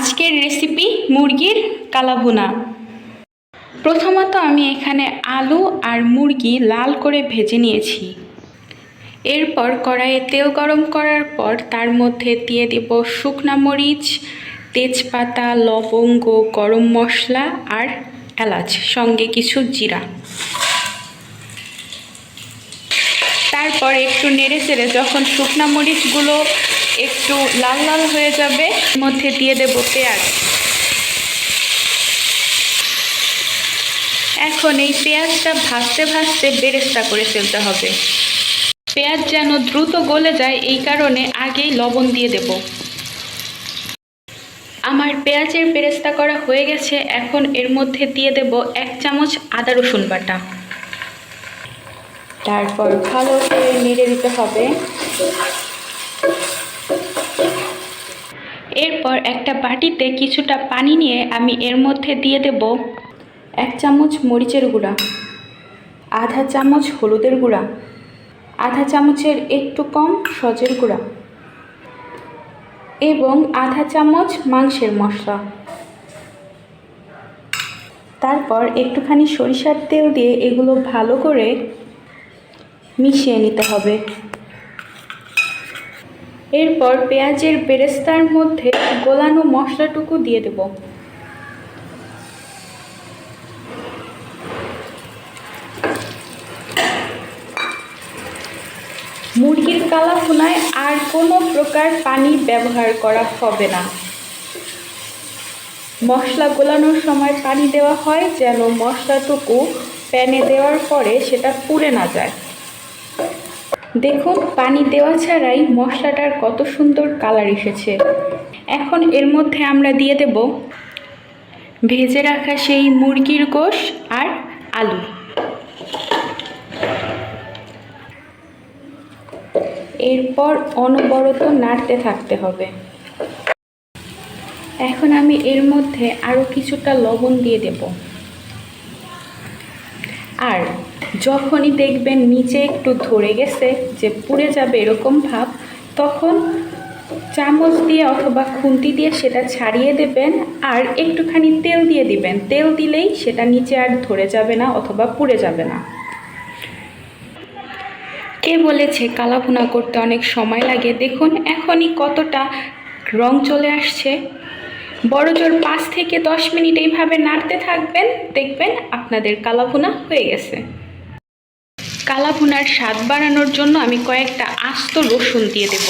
আজকের রেসিপি মুরগির কালাভুনা। প্রথমত আমি এখানে আলু আর মুরগি লাল করে ভেজে নিয়েছি। এরপর কড়াইয়ে তেল গরম করার পর তার মধ্যে দিয়ে দেব শুকনা মরিচ, তেজপাতা, লবঙ্গ, গরম মশলা আর এলাচ, সঙ্গে কিছু জিরা। তারপর একটু নেড়ে চেড়ে যখন শুকনা মরিচগুলো একটু লাল লাল হয়ে যাবে, এর মধ্যে দিয়ে দেব পেঁয়াজ। এখন এই পেঁয়াজটা ভাজতে ভাজতে বেরেস্তা করে ফেলতে হবে। পেঁয়াজ যেন দ্রুত গলে যায় এই কারণে আগেই লবণ দিয়ে দেব। আমার পেঁয়াজের বেরেস্তা করা হয়ে গেছে। এখন এর মধ্যে দিয়ে দেব 1 চামচ আদা রসুন বাটা। তারপর ভালো করে নেড়ে দিতে হবে। এরপর একটা বাটিতে কিছুটা পানি নিয়ে আমি এর মধ্যে দিয়ে দেব 1 চামচ মরিচের গুঁড়া, আধা চামচ হলুদের গুঁড়া, আধা চামচের একটু কম সজের গুঁড়া এবং আধা চামচ মাংসের মশলা। তারপর একটুখানি সরিষার তেল দিয়ে এগুলো ভালো করে মিশিয়ে নিতে হবে। এরপর পেঁয়াজের বেরেস্তার মধ্যে গোলানো মশলাটুকু দিয়ে দেব। মুরগির কালাভুনায় আর কোনো প্রকার পানি ব্যবহার করা হবে না। মশলা গোলানোর সময় পানি দেওয়া হয় যেন মশলাটুকু প্যানে দেওয়ার পরে সেটা পুড়ে না যায়। দেখুন, পানি দেওয়া ছাড়াই মশলাটার কত সুন্দর কালার এসেছে। এখন এর মধ্যে আমরা দিয়ে দেব ভেজে রাখা সেই মুরগির গোশ আর আলু। এরপর অনবরত নাড়তে থাকতে হবে। এখন আমি এর মধ্যে আরও কিছুটা লবণ দিয়ে দেব। আর যখনই দেখবেন নিচে একটু ধরে গেছে, যে পুড়ে যাবে এরকম ভাব, তখন চামচ দিয়ে অথবা খুন্তি দিয়ে সেটা ছাড়িয়ে দেবেন আর একটুখানি তেল দিয়ে দিবেন। তেল দিলেই সেটা নিচে আর ধরে যাবে না অথবা পুড়ে যাবে না। কে বলেছে কালাভুনা করতে অনেক সময় লাগে? দেখুন এখনই কতটা রং চলে আসছে। বড়জোর 5 থেকে 10 মিনিট এইভাবে নাড়তে থাকবেন, দেখবেন আপনাদের কালাভুনা হয়ে গেছে। কালাভুনার স্বাদ বাড়ানোর জন্য আমি কয়েকটা আস্ত রসুন দিয়ে দেব।